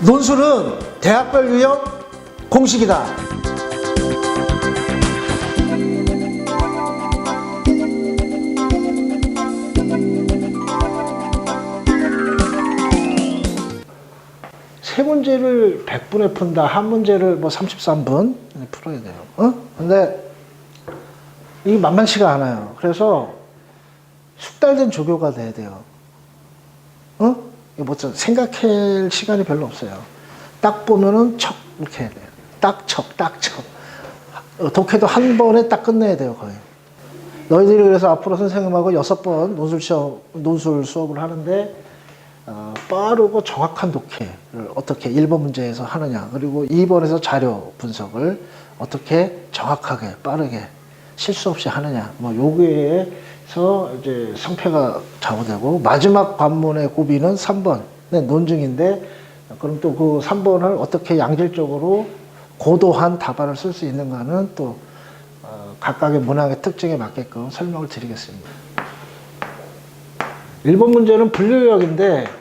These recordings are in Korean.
논술은 대학별 유형 공식이다. 세 문제를 100분에 푼다. 한 문제를 뭐 33분 풀어야 돼요. 근데 이게 만만치가 않아요. 그래서 숙달된 조교가 돼야 돼요. 이거 뭐 생각할 시간이 별로 없어요. 딱 보면은 척 이렇게 해야 돼요. 딱 척. 독해도 한 번에 딱 끝내야 돼요, 거의. 너희들이 그래서 앞으로 선생님하고 6번 논술 수업을 하는데 빠르고 정확한 독해를 어떻게 1번 문제에서 하느냐, 그리고 2번에서 자료 분석을 어떻게 정확하게 빠르게 실수 없이 하느냐, 뭐 요기에서 이제 성패가 좌우되고, 마지막 관문의 고비는 3번 논증인데, 그럼 또 그 3번을 어떻게 양질적으로 고도한 답안을 쓸 수 있는가는 또 각각의 문항의 특징에 맞게끔 설명을 드리겠습니다. 1번 문제는 분류역인데,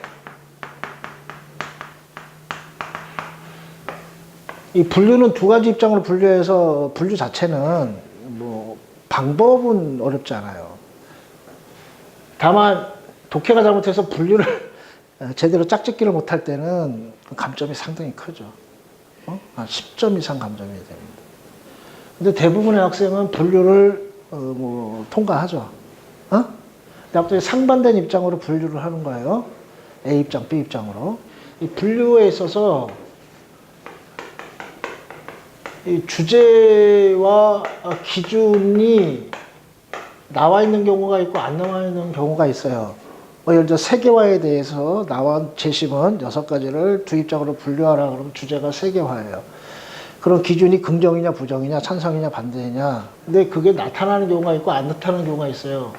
이 분류는 두 가지 입장으로 분류해서, 분류 자체는 뭐 방법은 어렵지 않아요. 다만 독해가 잘못해서 분류를 제대로 짝짓기를 못할 때는 감점이 상당히 크죠. 한 10점 이상 감점이 됩니다. 근데 대부분의 학생은 분류를 뭐 통과하죠. 갑자기 상반된 입장으로 분류를 하는 거예요. A 입장, B 입장으로. 이 분류에 있어서 이 주제와 기준이 나와 있는 경우가 있고 안 나와 있는 경우가 있어요. 예를 들어 세계화에 대해서 나온 제시문 6가지를 두 입장으로 분류하라 그러면 주제가 세계화예요. 그런 기준이 긍정이냐 부정이냐 찬성이냐 반대냐. 근데 그게 나타나는 경우가 있고 안 나타나는 경우가 있어요.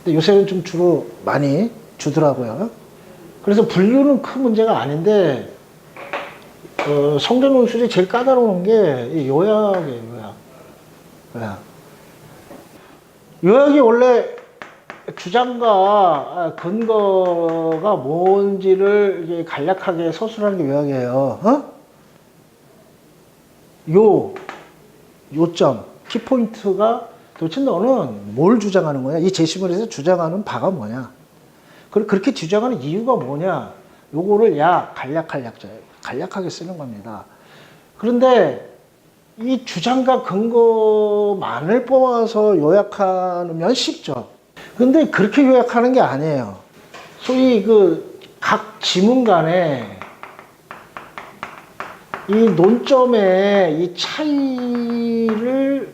근데 요새는 좀 주로 많이 주더라고요. 그래서 분류는 큰 문제가 아닌데, 성대 논술이 제일 까다로운 게 요약이에요, 요약. 요약이 원래 주장과 근거가 뭔지를 간략하게 서술하는 게 요약이에요. 요점, 키포인트가 도대체 너는 뭘 주장하는 거냐? 이 제시문에서 주장하는 바가 뭐냐? 그렇게 주장하는 이유가 뭐냐? 요거를 간략하게 쓰는 겁니다. 그런데 이 주장과 근거만을 뽑아서 요약하면 쉽죠. 근데 그렇게 요약하는 게 아니에요. 소위 각 지문 간에 이 논점의 이 차이를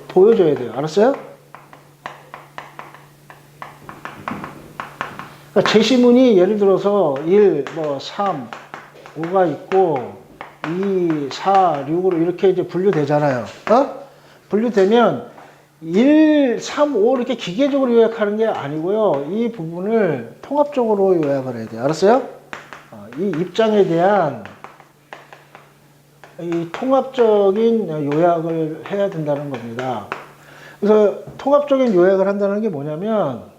보여줘야 돼요. 알았어요? 그러니까 제시문이 예를 들어서 1, 3, 5가 있고 2, 4, 6으로 이렇게 이제 분류되잖아요. 분류되면 1, 3, 5 이렇게 기계적으로 요약하는 게 아니고요. 이 부분을 통합적으로 요약을 해야 돼요. 알았어요? 이 입장에 대한 이 통합적인 요약을 해야 된다는 겁니다. 그래서 통합적인 요약을 한다는 게 뭐냐면,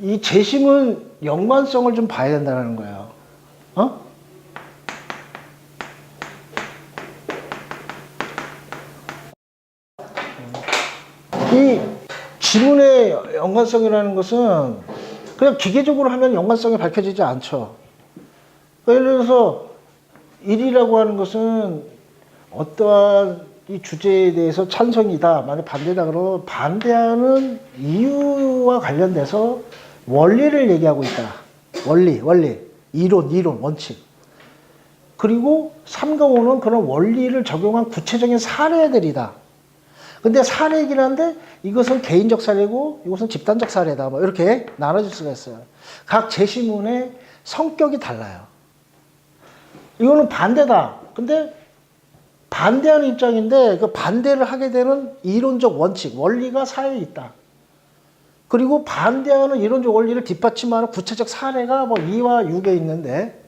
이 제시문 연관성을 좀 봐야 된다는 거예요. 이 지문의 연관성이라는 것은 그냥 기계적으로 하면 연관성이 밝혀지지 않죠. 예를 들어서 1이라고 하는 것은 어떠한 이 주제에 대해서 찬성이다, 만약 반대다 그러면 반대하는 이유와 관련돼서 원리를 얘기하고 있다. 원리, 이론, 원칙. 그리고 3과 5는 그런 원리를 적용한 구체적인 사례들이다. 근데 사례이긴 한데 이것은 개인적 사례고 이것은 집단적 사례다. 뭐 이렇게 나눠질 수가 있어요. 각 제시문의 성격이 달라요. 이거는 반대다. 근데 반대하는 입장인데 그 반대를 하게 되는 이론적 원칙, 원리가 사회에 있다. 그리고 반대하는 이론적 원리를 뒷받침하는 구체적 사례가 뭐 2와 6에 있는데,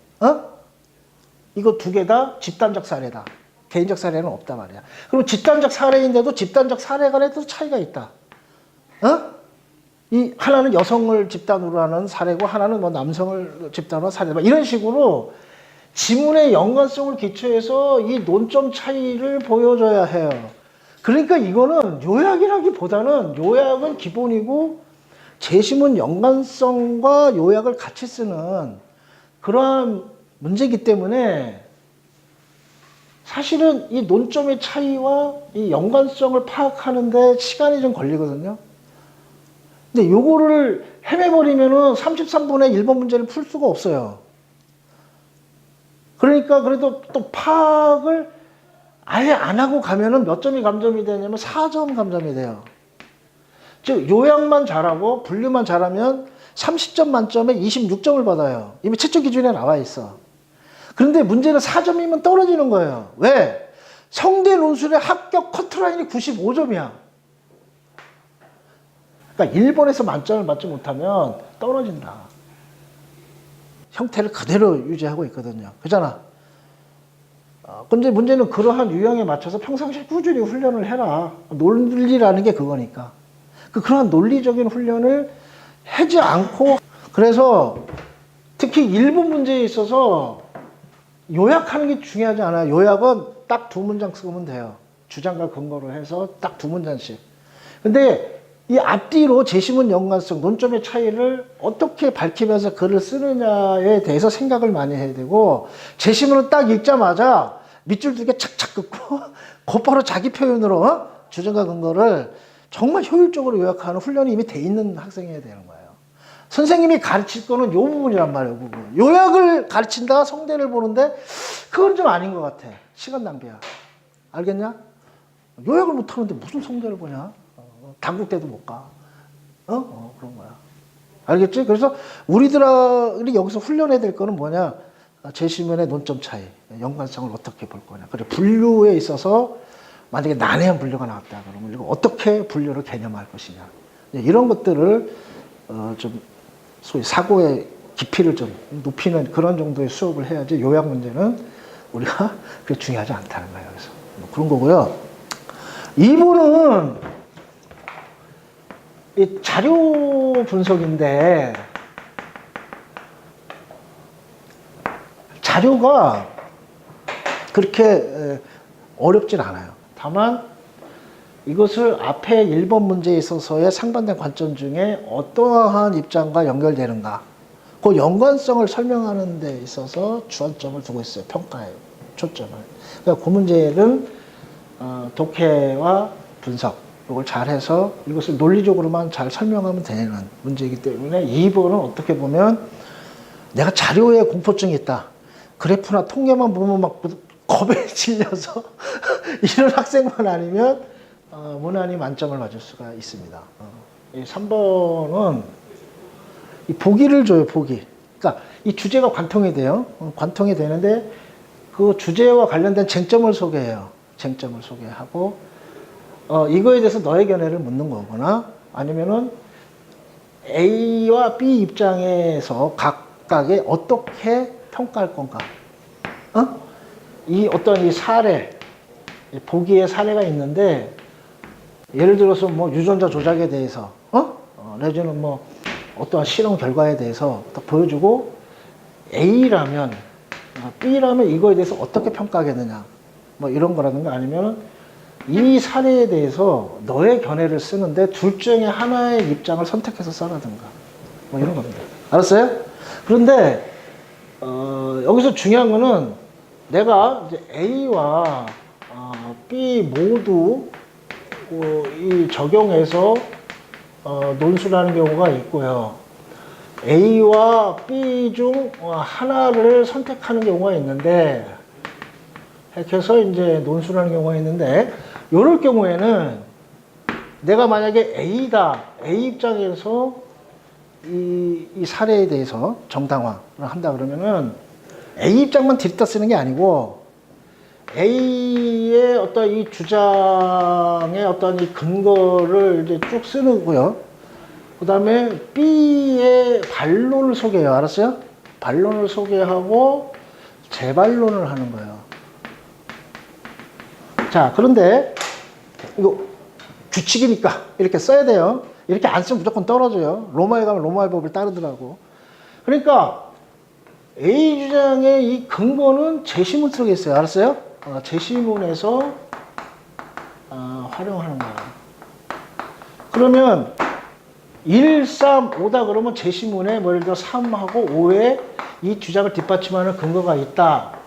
이거 두 개 다 집단적 사례다. 개인적 사례는 없다 말이야. 그리고 집단적 사례인데도 집단적 사례 간에도 차이가 있다. 이 하나는 여성을 집단으로 하는 사례고 하나는 뭐 남성을 집단으로 하는 사례, 이런 식으로 지문의 연관성을 기초해서 이 논점 차이를 보여줘야 해요. 그러니까 이거는 요약이라기보다는 요약은 기본이고 제시문 연관성과 요약을 같이 쓰는 그러한 문제이기 때문에 사실은 이 논점의 차이와 이 연관성을 파악하는데 시간이 좀 걸리거든요. 근데 요거를 헤매버리면은 33분의 1번 문제를 풀 수가 없어요. 그러니까 그래도 또 파악을 아예 안 하고 가면은 몇 점이 감점이 되냐면 4점 감점이 돼요. 즉 요약만 잘하고 분류만 잘하면 30점 만점에 26점을 받아요. 이미 채점 기준에 나와 있어. 그런데 문제는 4점이면 떨어지는 거예요. 왜? 성대 논술의 합격 커트라인이 95점이야. 그러니까 1번에서 만점을 받지 못하면 떨어진다. 형태를 그대로 유지하고 있거든요. 그잖아. 근데 문제는 그러한 유형에 맞춰서 평상시에 꾸준히 훈련을 해라. 논리라는 게 그거니까. 그러한 논리적인 훈련을 하지 않고, 그래서 특히 1번 문제에 있어서 요약하는 게 중요하지 않아요. 요약은 딱 2문장 쓰면 돼요. 주장과 근거를 해서 딱 2문장씩. 근데 이 앞뒤로 제시문 연관성, 논점의 차이를 어떻게 밝히면서 글을 쓰느냐에 대해서 생각을 많이 해야 되고, 제시문을 딱 읽자마자 밑줄 2개 착착 긋고 곧바로 자기 표현으로 주장과 근거를 정말 효율적으로 요약하는 훈련이 이미 돼 있는 학생이어야 되는 거예요. 선생님이 가르칠 거는 요 부분이란 말이에요. 부분. 요약을 가르친다 성대를 보는데 그건 좀 아닌 것 같아. 시간 낭비야. 알겠냐? 요약을 못하는데 무슨 성대를 보냐? 당국대도 못 가. 그런 거야. 알겠지? 그래서 우리들이 여기서 훈련해야 될 거는 뭐냐? 제시문의 논점 차이, 연관성을 어떻게 볼 거냐. 그리고 분류에 있어서 만약에 난해한 분류가 나왔다 그러면 이거 어떻게 분류를 개념할 것이냐. 이런 것들을 좀 소위 사고의 깊이를 좀 높이는 그런 정도의 수업을 해야지 요약 문제는 우리가 그게 중요하지 않다는 거예요. 그래서 뭐 그런 거고요. 2부는 이 자료 분석인데 자료가 그렇게 어렵진 않아요. 다만 이것을 앞에 1번 문제에 있어서의 상반된 관점 중에 어떠한 입장과 연결되는가, 그 연관성을 설명하는 데 있어서 주안점을 두고 있어요. 평가에 초점을. 그러니까 그 문제는 독해와 분석 이걸 잘해서 이것을 논리적으로만 잘 설명하면 되는 문제이기 때문에 2번은 어떻게 보면 내가 자료에 공포증이 있다, 그래프나 통계만 보면 막 겁에 질려서 이런 학생만 아니면 무난히 만점을 맞을 수가 있습니다. 이 3번은 이 보기를 줘요. 보기. 그러니까 이 주제가 관통이 돼요. 관통이 되는데 그 주제와 관련된 쟁점을 소개해요. 쟁점을 소개하고 이거에 대해서 너의 견해를 묻는 거거나 아니면은 A와 B 입장에서 각각의 어떻게 평가할 건가. 이 어떤 이 사례, 보기의 사례가 있는데 예를 들어서 뭐 유전자 조작에 대해서, 내지는 뭐 어떠한 실험 결과에 대해서 딱 보여주고 A라면, B라면 이거에 대해서 어떻게 평가하겠느냐, 뭐 이런 거라든가 아니면 이 사례에 대해서 너의 견해를 쓰는데 둘 중에 하나의 입장을 선택해서 써라든가, 뭐 이런 겁니다. 알았어요? 그런데 여기서 중요한 거는 내가 이제 A와 B 모두 이 적용해서 논술하는 경우가 있고요. A와 B 중 하나를 선택하는 경우가 있는데, 해서 이제 논술하는 경우가 있는데, 이럴 경우에는 내가 만약에 A다, A 입장에서 이 사례에 대해서 정당화를 한다 그러면은 A 입장만 들이다 쓰는 게 아니고 A의 어떤 이 주장의 어떤 이 근거를 이제 쭉 쓰는고요. 그 다음에 B의 반론을 소개해요. 알았어요? 반론을 소개하고 재반론을 하는 거예요. 자, 그런데 이거 규칙이니까 이렇게 써야 돼요. 이렇게 안 쓰면 무조건 떨어져요. 로마에 가면 로마의 법을 따르더라고. 그러니까 A 주장의 이 근거는 제시문 속에 있어요. 알았어요? 제시문에서 활용하는 거야. 그러면 1, 3, 5다 그러면 제시문에 뭐 예를 들어 3하고 5에 이 주장을 뒷받침하는 근거가 있다.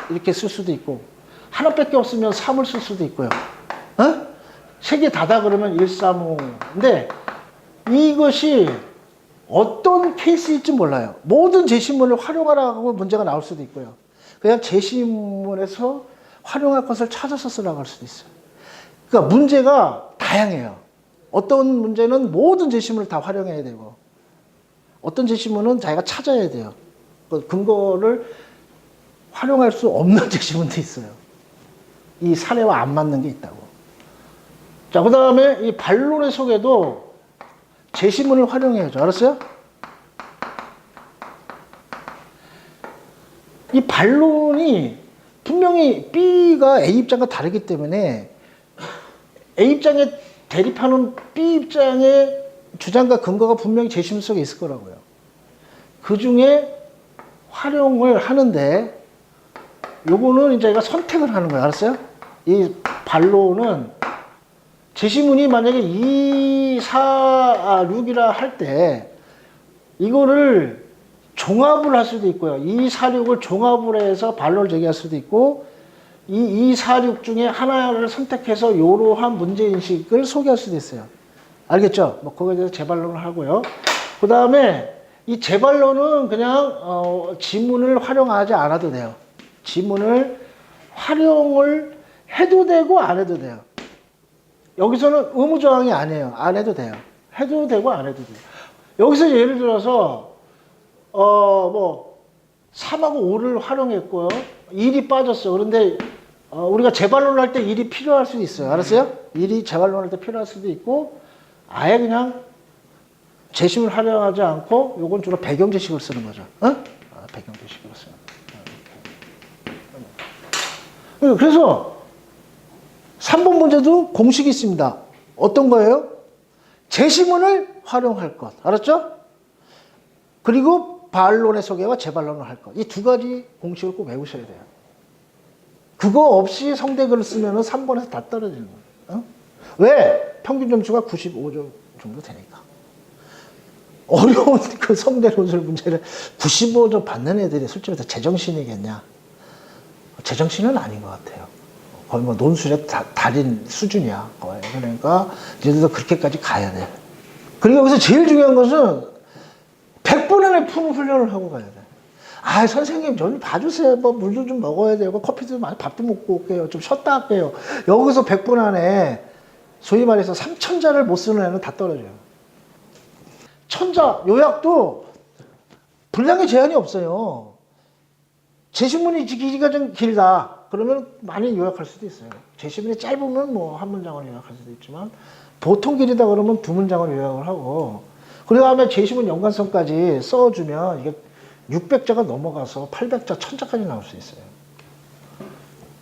이렇게 쓸 수도 있고 하나밖에 없으면 3을 쓸 수도 있고요. 세 개 다다 그러면 1, 3, 5. 근데 이것이 어떤 케이스일지 몰라요. 모든 제시문을 활용하라고 문제가 나올 수도 있고요. 그냥 제시문에서 활용할 것을 찾아서 쓰라고 할 수도 있어요. 그러니까 문제가 다양해요. 어떤 문제는 모든 제시문을 다 활용해야 되고 어떤 제시문은 자기가 찾아야 돼요. 그 근거를 활용할 수 없는 제시문도 있어요. 이 사례와 안 맞는 게 있다고. 자, 그 다음에 이 반론의 속에도 제시문을 활용해야죠. 알았어요? 이 반론이 분명히 B가 A 입장과 다르기 때문에 A 입장에 대립하는 B 입장의 주장과 근거가 분명히 제시문 속에 있을 거라고요. 그 중에 활용을 하는데 요거는 이제 얘가 선택을 하는 거예요. 알았어요? 이 반론은 제시문이 만약에 2, 4, 6이라 할 때 이거를 종합을 할 수도 있고요. 2, 4, 6을 종합을 해서 반론을 제기할 수도 있고 이 2, 4, 6 중에 하나를 선택해서 이러한 문제인식을 소개할 수도 있어요. 알겠죠? 뭐 거기에 대해서 재반론을 하고요. 그 다음에 이 재반론은 그냥 지문을 활용하지 않아도 돼요. 지문을 활용을 해도 되고 안 해도 돼요. 여기서는 의무조항이 아니에요. 안 해도 돼요. 해도 되고 안 해도 돼요. 여기서 예를 들어서 뭐 3하고 5를 활용했고요. 1이 빠졌어. 그런데 우리가 재반론을 할 때 1이 필요할 수도 있어요. 알았어요? 1이 재반론할 때 필요할 수도 있고 아예 그냥 제시문을 활용하지 않고 요건 주로 배경제식을 쓰는 거죠. 배경제식으로 쓰는 거예요. 그래서 3번 문제도 공식이 있습니다. 어떤 거예요? 제시문을 활용할 것. 알았죠? 그리고 반론의 소개와 재반론을 할 것. 이 두 가지 공식을 꼭 외우셔야 돼요. 그거 없이 성대글을 쓰면 3번에서 다 떨어지는 거예요. 왜? 평균 점수가 95점 정도 되니까. 어려운 그 성대논술 문제를 95점 받는 애들이 솔직히 말해서 제정신이겠냐? 제정신은 아닌 것 같아요. 거의 뭐 논술의 달인 수준이야. 거의. 그러니까 얘들도 그렇게까지 가야 돼. 그리고 여기서 제일 중요한 것은 100분 안에 푸는 훈련을 하고 가야 돼. 아, 선생님, 좀 봐주세요. 뭐, 물도 좀 먹어야 되고, 커피도 많이 밥도 먹고 올게요. 좀 쉬었다 할게요. 여기서 100분 안에, 소위 말해서 3천자를 못 쓰는 애는 다 떨어져요. 천자, 요약도 분량의 제한이 없어요. 제시문이 길이가 좀 길다. 그러면 많이 요약할 수도 있어요. 제시문이 짧으면 뭐, 한 문장을 요약할 수도 있지만, 보통 길이다 그러면 두 문장을 요약을 하고, 그 다음에 제시문 연관성까지 써주면, 이게 600자가 넘어가서 800자, 1000자까지 나올 수 있어요.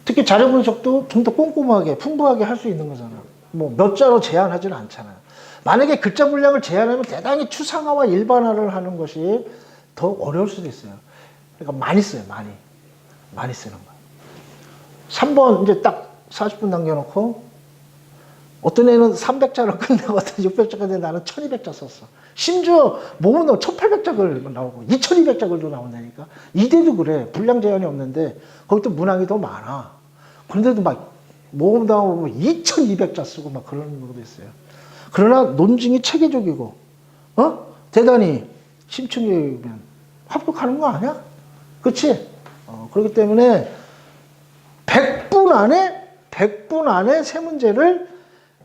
특히 자료 분석도 좀 더 꼼꼼하게, 풍부하게 할 수 있는 거잖아. 뭐 몇 자로 제한하지는 않잖아요. 만약에 글자 분량을 제한하면 대단히 추상화와 일반화를 하는 것이 더 어려울 수도 있어요. 그러니까 많이 써요, 많이. 많이 쓰는 거예요. 3번 이제 딱 40분 남겨놓고 어떤 애는 300자로 끝내거든. 600자까지 나는 1200자 썼어. 심지어 모으면 1800자글 나오고 2200자글도 나온다니까. 이대도 그래. 분량 제한이 없는데 거기 또 문항이 더 많아. 그런데도 막 모으다 보면 2200자 쓰고 막 그런 경우도 있어요. 그러나 논증이 체계적이고 대단히 심층적이면 합격하는 거 아니야? 그렇지? 그렇기 때문에 100분 안에 세 문제를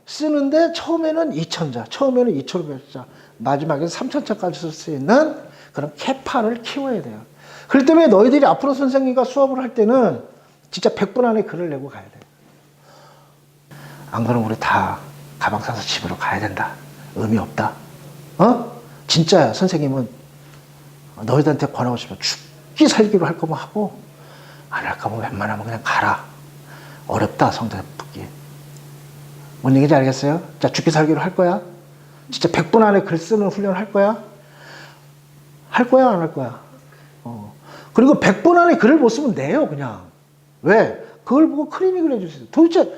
쓰는데 처음에는 2000자, 처음에는 2500자, 마지막에 3000자까지 쓸 수 있는 그런 캐파를 키워야 돼요. 그렇기 때문에 너희들이 앞으로 선생님과 수업을 할 때는 진짜 100분 안에 글을 내고 가야 돼. 안 그러면 우리 다 가방 사서 집으로 가야 된다. 의미 없다. 진짜야. 선생님은 너희들한테 권하고 싶어. 죽기 살기로 할 거면 하고 안 할 거면 웬만하면 그냥 가라. 어렵다. 성대 붙기. 뭔 얘기인지 알겠어요? 자, 죽기 살기로 할 거야? 진짜 100분 안에 글 쓰는 훈련을 할 거야? 할 거야, 안 할 거야? 그리고 100분 안에 글을 못 쓰면 내요, 그냥. 왜? 그걸 보고 클리닉을 해주세요. 도대체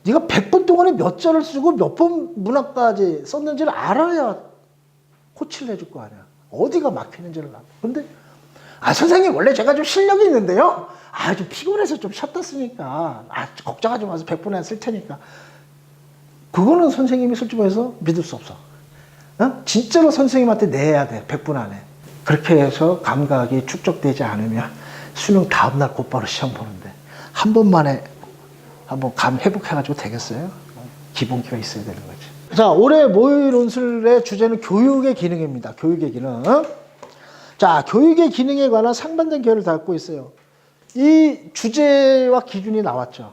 네가 100분 동안에 몇 자를 쓰고 몇 번 문학까지 썼는지를 알아야 코치를 해줄 거 아니야. 어디가 막히는지를 알아. 근데 선생님 원래 제가 좀 실력이 있는데요. 좀 피곤해서 좀 쉬었다 쓰니까 걱정하지 마세요. 100분 안에 쓸 테니까. 그거는 선생님이 솔직히 말해서 믿을 수 없어. 진짜로 선생님한테 내야 돼. 100분 안에. 그렇게 해서 감각이 축적되지 않으면 수능 다음날 곧바로 시험 보는데 한 번만에 한번 감 회복해가지고 되겠어요? 기본기가 있어야 되는 거지. 자, 올해 모의 논술의 주제는 교육의 기능입니다. 교육의 기능. 자, 교육의 기능에 관한 상반된 결을 갖고 있어요. 이 주제와 기준이 나왔죠.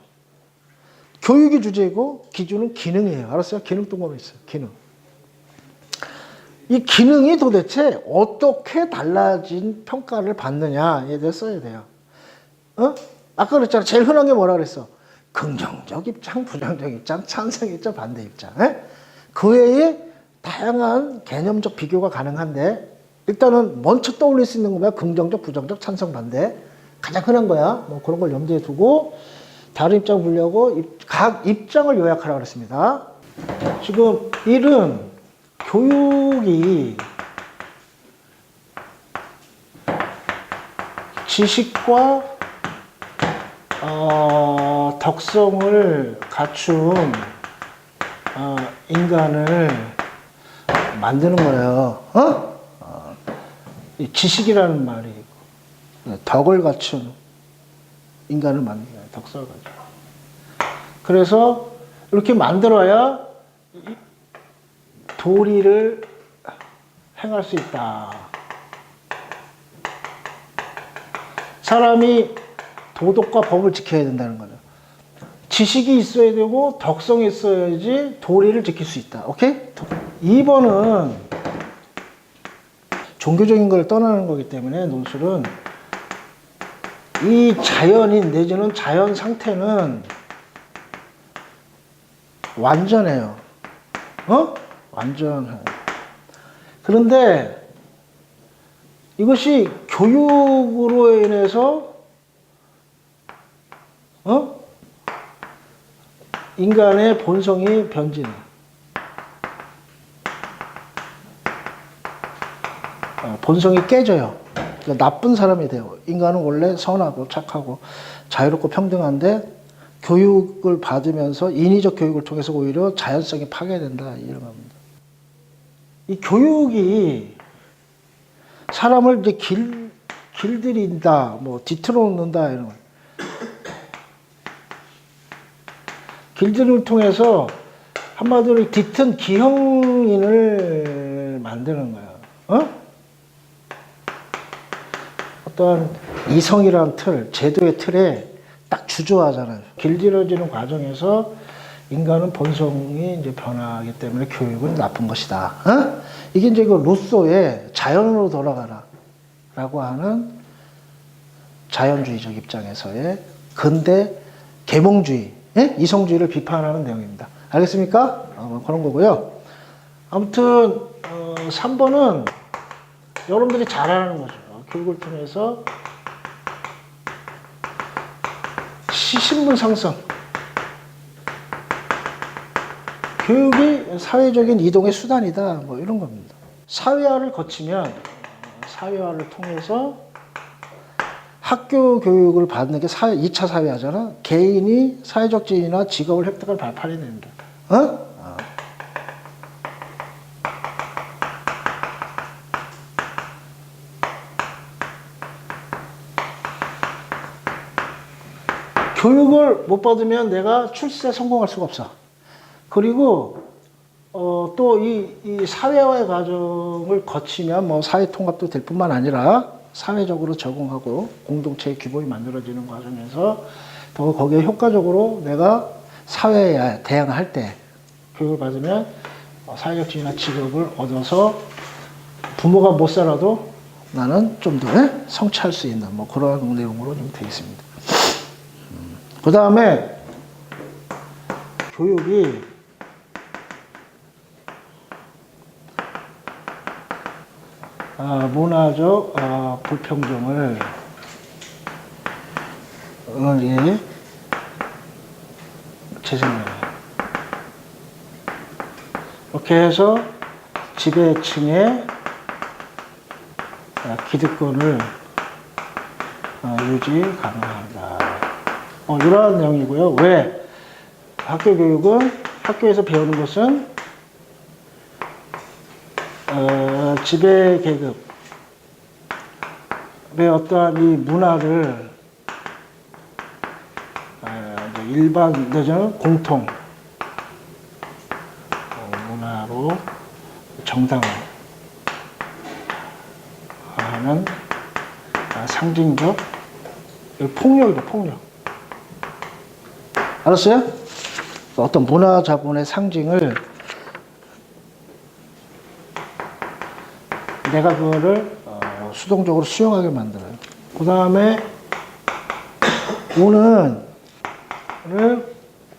교육이 주제이고 기준은 기능이에요. 알았어요? 기능 동그라미 있어요. 기능. 이 기능이 도대체 어떻게 달라진 평가를 받느냐에 대해 써야 돼요. 아까 그랬잖아. 제일 흔한 게 뭐라 그랬어? 긍정적 입장, 부정적 입장, 찬성 입장, 반대 입장. 그 외에 다양한 개념적 비교가 가능한데 일단은 먼저 떠올릴 수 있는 거면 긍정적, 부정적, 찬성, 반대. 가장 흔한 거야. 뭐 그런 걸 염두에 두고 다른 입장 보려고 각 입장을 요약하라고 그랬습니다. 지금 1은 교육이 지식과 덕성을 갖춘 인간을 만드는 거예요. 지식이라는 말이 덕을 갖춘 인간을 만드는 거예요. 덕성을 갖춘. 그래서 이렇게 만들어야 도리를 행할 수 있다. 사람이 도덕과 법을 지켜야 된다는 거죠. 지식이 있어야 되고 덕성이 있어야지 도리를 지킬 수 있다. 오케이? 2번은 종교적인 걸 떠나는 거기 때문에 논술은 이 자연인 내지는 자연 상태는 완전해요. 완전해요. 그런데 이것이 교육으로 인해서 인간의 본성이 변질해. 본성이 깨져요. 그러니까 나쁜 사람이 돼요. 인간은 원래 선하고 착하고 자유롭고 평등한데 교육을 받으면서 인위적 교육을 통해서 오히려 자연성이 파괴된다. 이런 겁니다. 이 교육이 사람을 이제 길들인다, 뭐 뒤틀어 놓는다 이런 거. 길들임을 통해서 한마디로 뒤튼 기형인을 만드는 거예요. 어떠한 이성이라는 틀, 제도의 틀에 딱 주저하잖아요. 길들여지는 과정에서 인간은 본성이 이제 변하기 때문에 교육은 나쁜 것이다. 이게 이제 그 루소의 자연으로 돌아가라 라고 하는 자연주의적 입장에서의 근대 계몽주의, 이성주의를 비판하는 내용입니다. 알겠습니까? 그런 거고요. 아무튼 3번은 여러분들이 잘 아는 거죠. 교육을 통해서 신분 상승. 교육이 사회적인 이동의 수단이다. 뭐 이런 겁니다. 사회화를 거치면 사회화를 통해서 학교 교육을 받는 게 2차 사회화잖아. 개인이 사회적 지위나 직업을 획득할 발판이 됩니다. 교육을 못 받으면 내가 출세에 성공할 수가 없어. 그리고 또 이 사회화의 과정을 거치면 뭐 사회 통합도 될 뿐만 아니라 사회적으로 적응하고 공동체의 규범이 만들어지는 과정에서 더 거기에 효과적으로 내가 사회에 대응할 때 교육을 받으면 사회적 지위나 직업을 얻어서 부모가 못 살아도 나는 좀 더 성취할 수 있는 뭐 그런 내용으로 좀 되어 있습니다. 그 다음에 교육이 문화적 불평등을 재생해요. 이렇게 해서 지배층의 기득권을 유지 가능하다. 이러한 내용이고요. 왜? 학교 교육은 학교에서 배우는 것은 지배 계급의 어떠한 이 문화를 일반 내지는 공통 문화로 정당화하는 상징적 폭력이다, 폭력. 알았어요? 어떤 문화 자본의 상징을 내가 그거를 수동적으로 수용하게 만들어요. 그 다음에 오는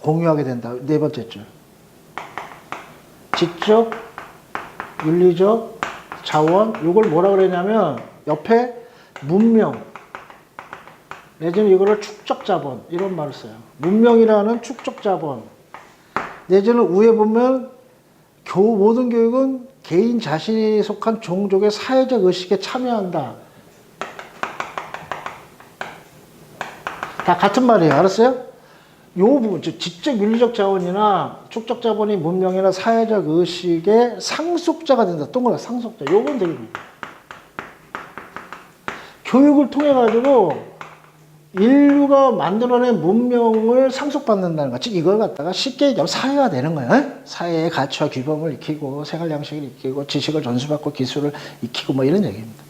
공유하게 된다. 네 번째 줄. 지적, 윤리적, 자원, 이걸 뭐라 그러냐면 옆에 문명, 내지는 이거를 축적자본 이런 말을 써요. 문명이라는 축적자본. 내지는 위에 보면 모든 교육은 개인 자신이 속한 종족의 사회적 의식에 참여한다. 다 같은 말이에요. 알았어요? 요 부분, 즉 지적 윤리적 자원이나 축적 자본이 문명이나 사회적 의식의 상속자가 된다. 동그라 상속자. 요건 되게 교육을 통해 가지고 인류가 만들어낸 문명을 상속받는다는 거. 즉 이걸 갖다가 쉽게 얘기하면 사회화 되는 거예요. 사회의 가치와 규범을 익히고 생활 양식을 익히고 지식을 전수받고 기술을 익히고 뭐 이런 얘기입니다.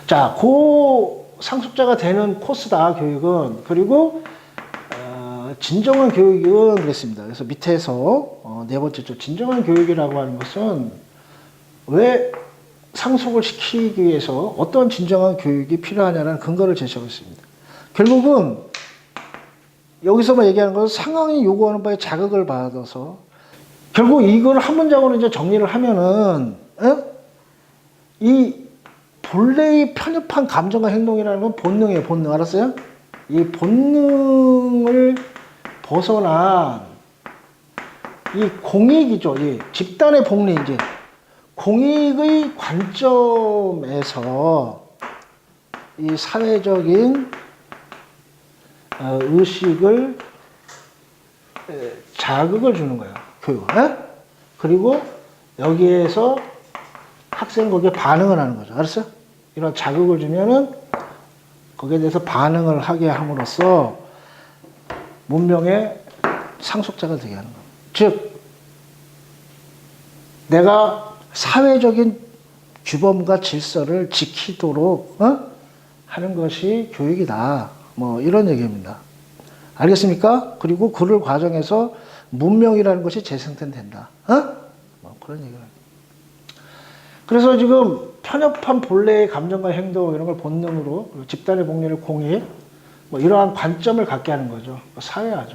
자, 그 상속자가 되는 코스다 교육은. 그리고 진정한 교육은 그랬습니다. 그래서 밑에서 네 번째 줄 진정한 교육이라고 하는 것은 왜 상속을 시키기 위해서 어떤 진정한 교육이 필요하냐는 근거를 제시하고 있습니다. 결국은 여기서만 얘기하는 것은 상황이 요구하는 바에 자극을 받아서 결국 이걸 한 문장으로 이제 정리를 하면은 이 본래의 편협한 감정과 행동이라는 건 본능이에요. 본능. 알았어요? 이 본능을 벗어난 이 공익이죠. 이 집단의 복리 이제 공익의 관점에서 이 사회적인 의식을 자극을 주는 거예요. 교육. 그리고 여기에서 학생은 거기에 반응을 하는 거죠. 알았어요? 이런 자극을 주면은 거기에 대해서 반응을 하게 함으로써 문명의 상속자가 되게 하는 거예요. 즉, 내가 사회적인 규범과 질서를 지키도록 하는 것이 교육이다. 뭐 이런 얘기입니다. 알겠습니까? 그리고 그를 과정에서 문명이라는 것이 재생된다. 뭐 그런 얘기를 합니다. 그래서 지금 편협한 본래의 감정과 행동 이런 걸 본능으로 집단의 복리를 공익 뭐 이러한 관점을 갖게 하는 거죠. 사회화죠.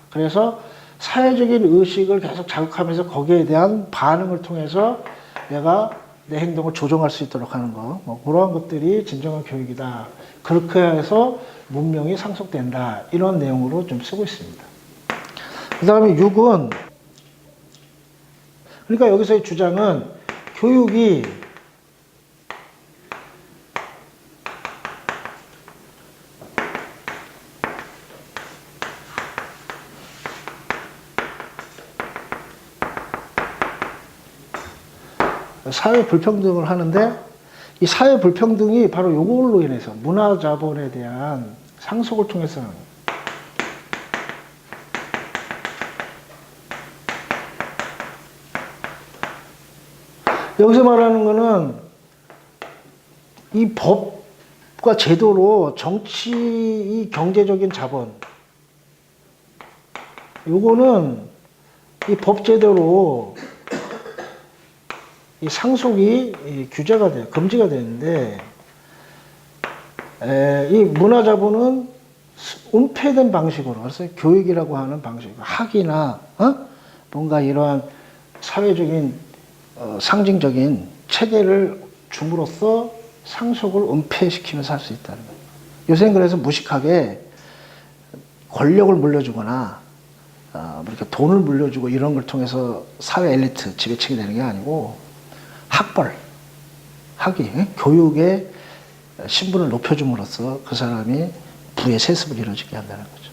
그래서 사회적인 의식을 계속 자극하면서 거기에 대한 반응을 통해서 내가 내 행동을 조정할 수 있도록 하는 거, 뭐 그러한 것들이 진정한 교육이다. 그렇게 해서 문명이 상속된다. 이런 내용으로 좀 쓰고 있습니다. 그 다음에 6은 그러니까 여기서의 주장은 교육이 사회 불평등을 하는데 이 사회 불평등이 바로 요걸로 인해서 문화 자본에 대한 상속을 통해서 여기서 말하는 거는 이 법과 제도로 정치, 이 경제적인 자본 요거는 이 법 제도로 이 상속이 규제가 돼요. 금지가 되는데, 이 문화자본은 은폐된 방식으로, 그래서 교육이라고 하는 방식, 학이나, 뭔가 이러한 사회적인, 상징적인 체계를 줌으로써 상속을 은폐시키면서 할 수 있다는 거예요. 요새는 그래서 무식하게 권력을 물려주거나 이렇게 돈을 물려주고 이런 걸 통해서 사회 엘리트 지배층이 되는 게 아니고 학위, 교육의 신분을 높여줌으로써 그 사람이 부의 세습을 이루어지게 한다는 거죠.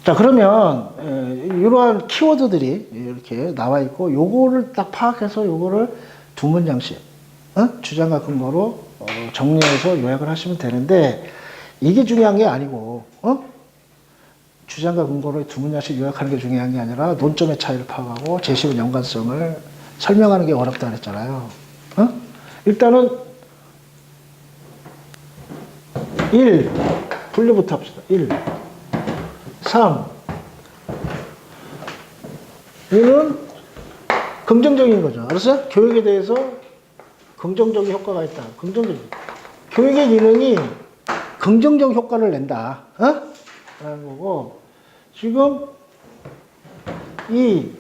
자, 그러면 이러한 키워드들이 이렇게 나와 있고 요거를 딱 파악해서 요거를 두 문장씩 주장과 근거로 정리해서 요약을 하시면 되는데 이게 중요한 게 아니고 주장과 근거로 두 문장씩 요약하는 게 중요한 게 아니라 논점의 차이를 파악하고 제시문 연관성을 설명하는 게 어렵다 그랬잖아요. 일단은 1 분류부터 합시다. 1 3 이는 긍정적인 거죠. 알았어요? 교육에 대해서 긍정적인 효과가 있다. 긍정적인. 교육의 기능이 긍정적 효과를 낸다. 라는 거고, 지금 2,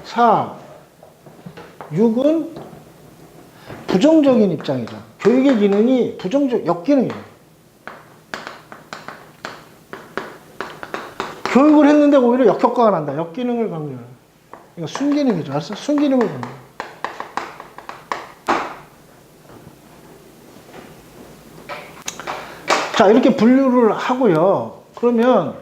4, 6은 부정적인 입장이죠. 교육의 기능이 역기능이에요. 교육을 했는데 오히려 역효과가 난다. 역기능을 강조해. 이거 순기능이죠. 알았어? 순기능을 강조해. 자, 이렇게 분류를 하고요. 그러면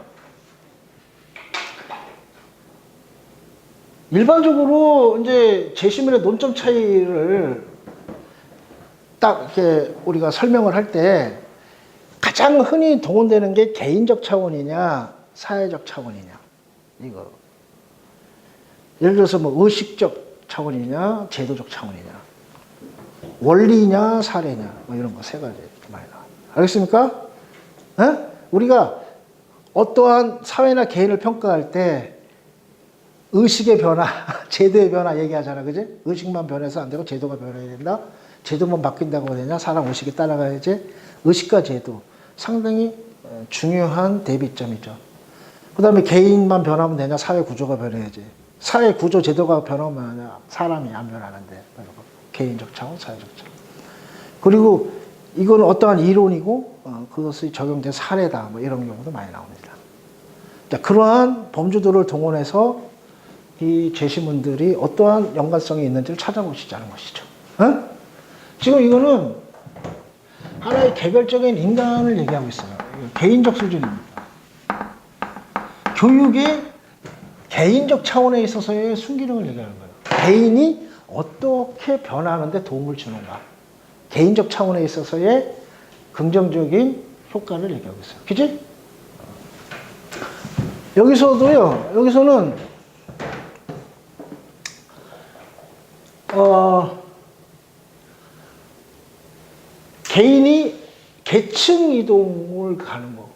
일반적으로 이제 제시문의 논점 차이를 딱 이렇게 우리가 설명을 할 때 가장 흔히 동원되는 게 개인적 차원이냐, 사회적 차원이냐. 이거. 예를 들어서 뭐 의식적 차원이냐, 제도적 차원이냐. 원리냐, 사례냐. 뭐 이런 거 세 가지 이렇게 많이 나와요. 알겠습니까? 우리가 어떠한 사회나 개인을 평가할 때 의식의 변화, 제도의 변화 얘기하잖아. 그지? 의식만 변해서 안 되고 제도가 변해야 된다. 제도만 바뀐다고 되냐? 사람 의식에 따라가야지. 의식과 제도. 상당히 중요한 대비점이죠. 그 다음에 개인만 변하면 되냐? 사회 구조가 변해야지. 사회 구조, 제도가 변하면 사람이 안 변하는데. 개인적 차원, 사회적 차원. 그리고 이건 어떠한 이론이고 그것이 적용된 사례다. 뭐 이런 경우도 많이 나옵니다. 자, 그러한 범주들을 동원해서 이 제시문들이 어떠한 연관성이 있는지를 찾아보시자는 것이죠. 지금 이거는 하나의 개별적인 인간을 얘기하고 있어요. 개인적 수준입니다. 교육의 개인적 차원에 있어서의 순기능을 얘기하는 거예요. 개인이 어떻게 변하는데 도움을 주는가. 개인적 차원에 있어서의 긍정적인 효과를 얘기하고 있어요. 그치? 여기서는 개인이 계층 이동을 가는 거.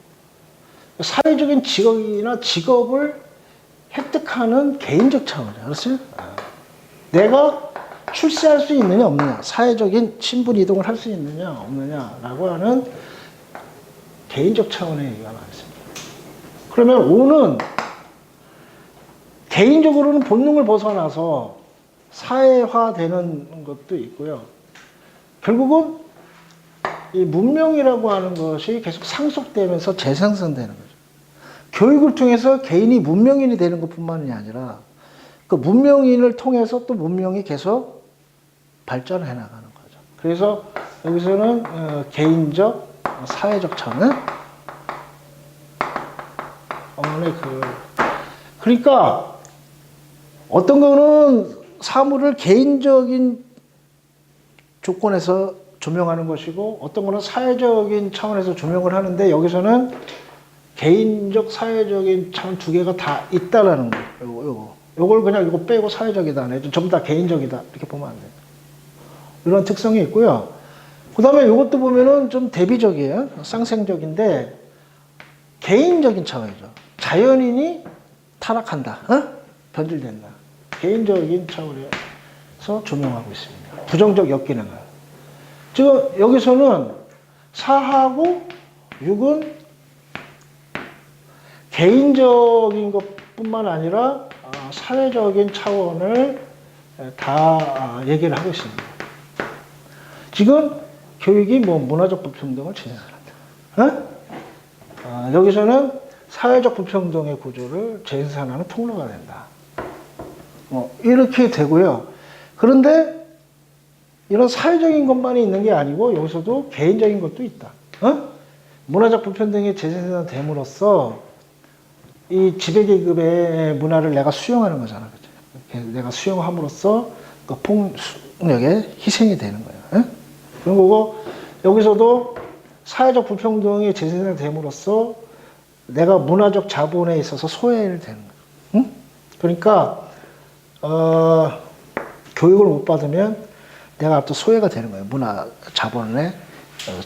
사회적인 직업이나 직업을 획득하는 개인적 차원이에요. 알았어요? 내가 출세할 수 있느냐 없느냐, 사회적인 신분 이동을 할 수 있느냐 없느냐라고 하는 개인적 차원의 얘기가 나왔습니다. 그러면 5는 개인적으로는 본능을 벗어나서 사회화되는 것도 있고요. 결국은 이 문명이라고 하는 것이 계속 상속되면서 재생산되는 거죠. 교육을 통해서 개인이 문명인이 되는 것뿐만이 아니라 그 문명인을 통해서 또 문명이 계속 발전해 나가는 거죠. 그래서 여기서는 개인적, 사회적 차원. 그러니까 어떤 거는 사물을 개인적인 조건에서 조명하는 것이고 어떤 거는 사회적인 차원에서 조명을 하는데 여기서는 개인적, 사회적인 차원 두 개가 다 있다라는 거예요. 요걸 그냥 이거 빼고 사회적이다 안 해도 전부 다 개인적이다 이렇게 보면 안 돼요. 이런 특성이 있고요. 그 다음에 이것도 보면은 좀 대비적이에요. 쌍생적인데 개인적인 차원이죠. 자연인이 타락한다, 변질된다. 개인적인 차원에서 조명하고 있습니다. 부정적 역기능을. 지금 여기서는 4하고 6은 개인적인 것뿐만 아니라 사회적인 차원을 다 얘기를 하고 있습니다. 지금 교육이 뭐 문화적 불평등을 재생산한다. 여기서는 사회적 불평등의 구조를 재생산하는 통로가 된다. 이렇게 되고요. 그런데 이런 사회적인 것만이 있는 게 아니고 여기서도 개인적인 것도 있다. 문화적 불평등이 재생산됨으로써 이 지배계급의 문화를 내가 수용하는 거잖아. 그치? 내가 수용함으로써 그 폭력의 희생이 되는 거예요. 그리고 여기서도 사회적 불평등이 재생산됨으로써 내가 문화적 자본에 있어서 소외를 되는 거예요. 그러니까 교육을 못 받으면 내가 또 소외가 되는 거예요. 문화 자본의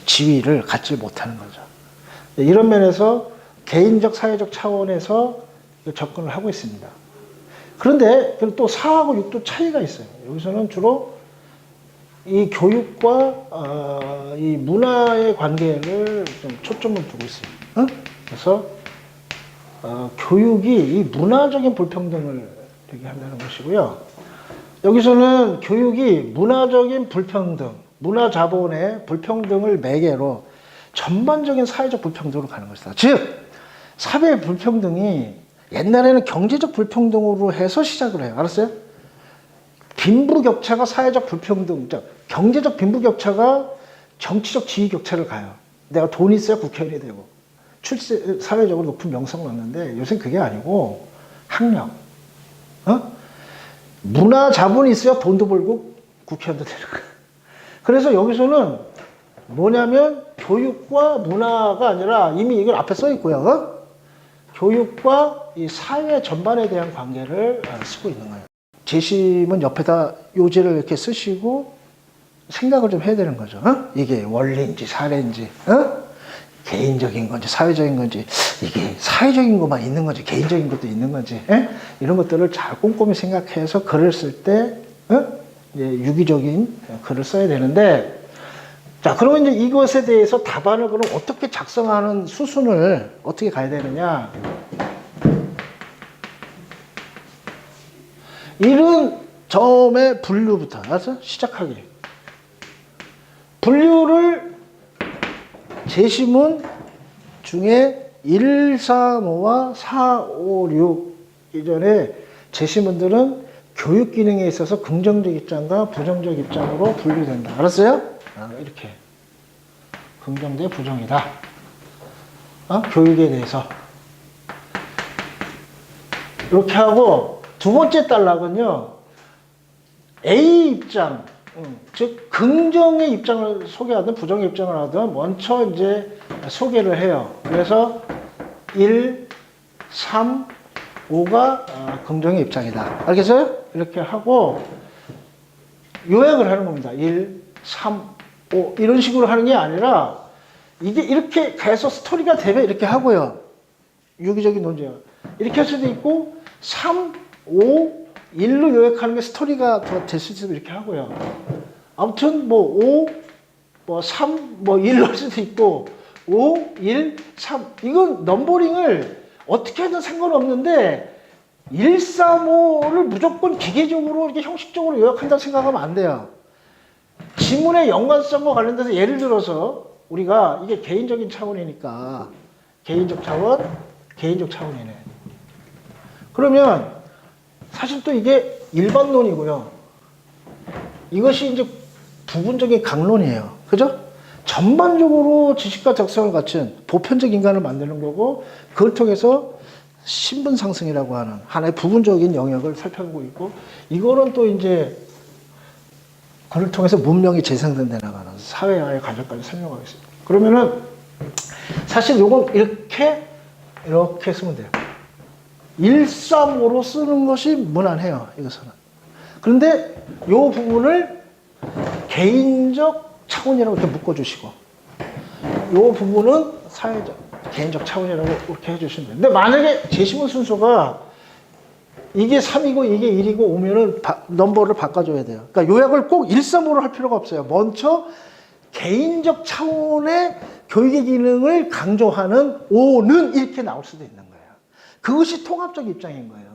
지위를 갖지 못하는 거죠. 이런 면에서 개인적 사회적 차원에서 접근을 하고 있습니다. 그런데 또 4하고 6도 차이가 있어요. 여기서는 주로 이 교육과 이 문화의 관계를 좀 초점을 두고 있어요. 그래서 교육이 이 문화적인 불평등을 얘기한다는 것이고요. 여기서는 교육이 문화적인 불평등, 문화 자본의 불평등을 매개로 전반적인 사회적 불평등으로 가는 것이다. 즉, 사회 불평등이 옛날에는 경제적 불평등으로 해서 시작을 해요. 알았어요? 빈부격차가 사회적 불평등, 경제적 빈부격차가 정치적 지위격차를 가요. 내가 돈이 있어야 국회의원이 되고 사회적으로 높은 명성을 얻는데 요새는 그게 아니고 학력, 문화 자본이 있어야 돈도 벌고 국회의원도 되는 거예요. 그래서 여기서는 뭐냐면 교육과 문화가 아니라 이미 이걸 앞에 써 있고요. 교육과 이 사회 전반에 대한 관계를 쓰고 있는 거예요. 재심은 옆에다 요지를 이렇게 쓰시고 생각을 좀 해야 되는 거죠. 이게 원리인지 사례인지, 개인적인 건지 사회적인 건지, 이게 사회적인 것만 있는 건지 개인적인 것도 있는 건지, 이런 것들을 잘 꼼꼼히 생각해서 글을 쓸 때 유기적인 글을 써야 되는데, 자, 그러면 이제 이것에 대해서 답안을 그럼 어떻게 작성하는 수순을 어떻게 가야 되느냐? 이른 점의 분류부터 알았어? 시작하기. 분류를 제시문 중에 1, 3, 5와 4, 5, 6 이전에 제시문들은 교육 기능에 있어서 긍정적 입장과 부정적 입장으로 분류된다. 알았어요? 이렇게 긍정 대 부정이다. 교육에 대해서 이렇게 하고 두 번째 단락은요, A 입장, 즉 긍정의 입장을 소개하든 부정의 입장을 하든 먼저 이제 소개를 해요. 그래서 1, 3, 5가 긍정의 입장이다. 알겠어요? 이렇게 하고 요약을 하는 겁니다. 1, 3, 5 이런 식으로 하는 게 아니라 이게 이렇게 계속 스토리가 되면 이렇게 하고요. 유기적인 논쟁 이렇게 할 수도 있고 3, 5, 1로 요약하는 게 스토리가 더 될 수 있으면 이렇게 하고요. 아무튼 뭐 5, 뭐 3, 뭐 1로 할 수도 있고 5, 1, 3 이건 넘버링을 어떻게 하든 상관없는데 1, 3, 5를 무조건 기계적으로 이렇게 형식적으로 요약한다고 생각하면 안 돼요. 지문의 연관성과 관련돼서 예를 들어서 우리가 이게 개인적인 차원이니까 개인적 차원, 개인적 차원이네. 그러면 사실 또 이게 일반론이고요. 이것이 이제 부분적인 강론이에요. 그죠? 전반적으로 지식과 적성을 갖춘 보편적 인간을 만드는 거고 그걸 통해서 신분 상승이라고 하는 하나의 부분적인 영역을 살펴보고 있고 이거는 또 이제 그걸 통해서 문명이 재생산돼 나가는 사회와의 관계까지 설명하겠습니다. 그러면은 사실 요건 이렇게 쓰면 돼요. 135로 쓰는 것이 무난해요. 이것은. 그런데 요 부분을 개인적 차원이라고 이렇게 묶어주시고 요 부분은 사회적, 개인적 차원이라고 이렇게 해주시면 돼요. 근데 만약에 제시문 순서가 이게 3이고 이게 1이고 오면은 넘버를 바꿔줘야 돼요. 그러니까 요약을 꼭 135로 할 필요가 없어요. 먼저 개인적 차원의 교육의 기능을 강조하는 5는 이렇게 나올 수도 있는 거예요. 그것이 통합적 입장인 거예요.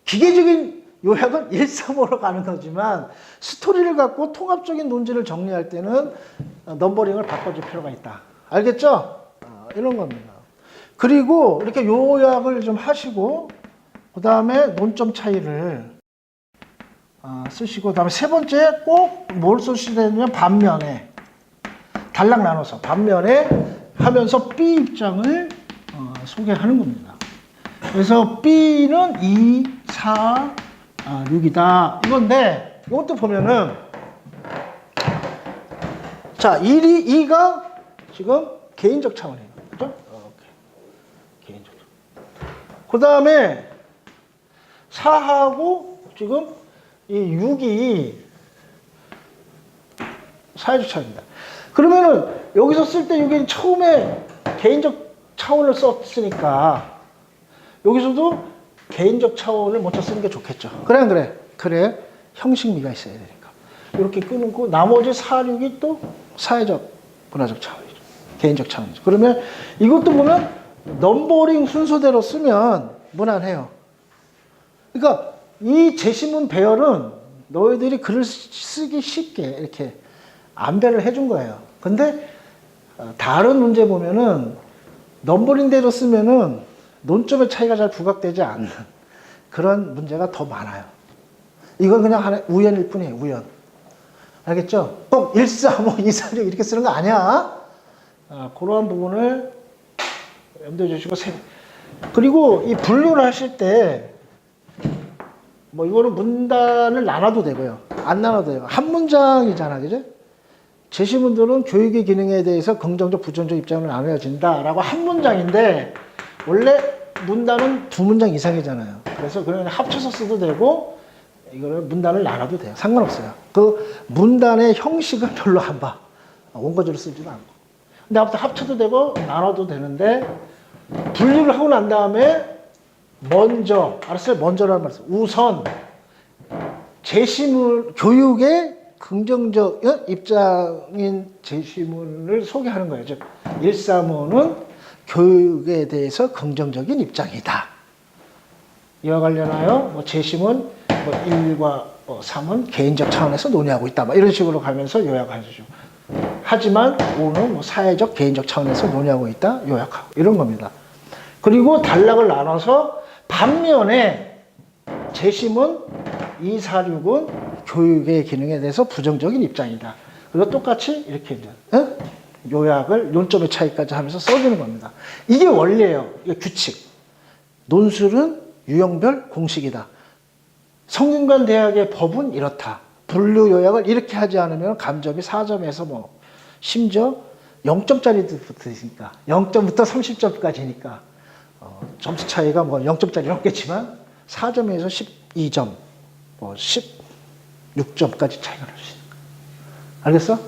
기계적인 요약은 135로 가는 거지만 스토리를 갖고 통합적인 논지를 정리할 때는 넘버링을 바꿔줄 필요가 있다. 알겠죠? 이런 겁니다. 그리고 이렇게 요약을 좀 하시고 그 다음에 논점 차이를 쓰시고 그 다음에 세 번째 꼭 뭘 쓰셔야 되냐면 반면에 단락 나눠서 반면에 하면서 B 입장을 소개하는 겁니다. 그래서 B는 2, 4, 6이다 이건데 이것도 보면은 자 2가 지금 개인적 차원이에요. 그죠? 개인적. 그 다음에 4하고 지금 이 6이 사회적 차원입니다. 그러면은 여기서 쓸 때 6이 처음에 개인적 차원을 썼으니까 여기서도 개인적 차원을 먼저 쓰는 게 좋겠죠. 그래 안 그래? 그래 형식미가 있어야 되니까 이렇게 끊고 나머지 4, 6이 또 사회적 문화적 차원이죠. 개인적 차원이죠. 그러면 이것도 보면 넘버링 순서대로 쓰면 무난해요. 그러니까 이 제시문 배열은 너희들이 글을 쓰기 쉽게 이렇게 안배를 해준 거예요. 근데 다른 문제 보면은 넘버링대로 쓰면은 논점의 차이가 잘 부각되지 않는 그런 문제가 더 많아요. 이건 그냥 하나의 우연일 뿐이에요. 우연. 알겠죠? 꼭 135, 246 이렇게 쓰는 거 아니야. 그러한 부분을 염두에 주시고 그리고 이 분류를 하실 때 뭐 이거는 문단을 나눠도 되고요. 안 나눠도 돼요. 한 문장이잖아. 그죠? 제시문들은 교육의 기능에 대해서 긍정적, 부정적 입장을 나눠진다라고 한 문장인데 원래 문단은 두 문장 이상이잖아요. 그래서 그냥 합쳐서 써도 되고 이거는 문단을 나눠도 돼요. 상관없어요. 그 문단의 형식은 별로 안 봐. 원고지로 쓰지도 않고. 근데 아무튼 합쳐도 되고 나눠도 되는데 분류를 하고 난 다음에 먼저, 알았어요? 먼저라는 말씀. 우선 제시문, 교육의 긍정적 입장인 제시문을 소개하는 거예요. 즉 135는 교육에 대해서 긍정적인 입장이다. 이와 관련하여 뭐 제시문 뭐 1과 3은 개인적 차원에서 논의하고 있다. 뭐 이런 식으로 가면서 요약하죠. 하지만 5는 뭐 사회적 개인적 차원에서 논의하고 있다. 요약하고 이런 겁니다. 그리고 단락을 나눠서 반면에 제시문 2, 4, 6은 교육의 기능에 대해서 부정적인 입장이다. 그리고 똑같이 이렇게 이제 요약을 논점의 차이까지 하면서 써주는 겁니다. 이게 원리예요. 이게 규칙. 논술은 유형별 공식이다. 성균관 대학의 법은 이렇다. 분류 요약을 이렇게 하지 않으면 감점이 4점에서 뭐 심지어 0점짜리도 붙으니까 0점부터 30점까지니까 점수 차이가 뭐 0점짜리 넘겠지만 4점에서 12점, 뭐 16점까지 차이가 날 수 있는 거야. 알겠어?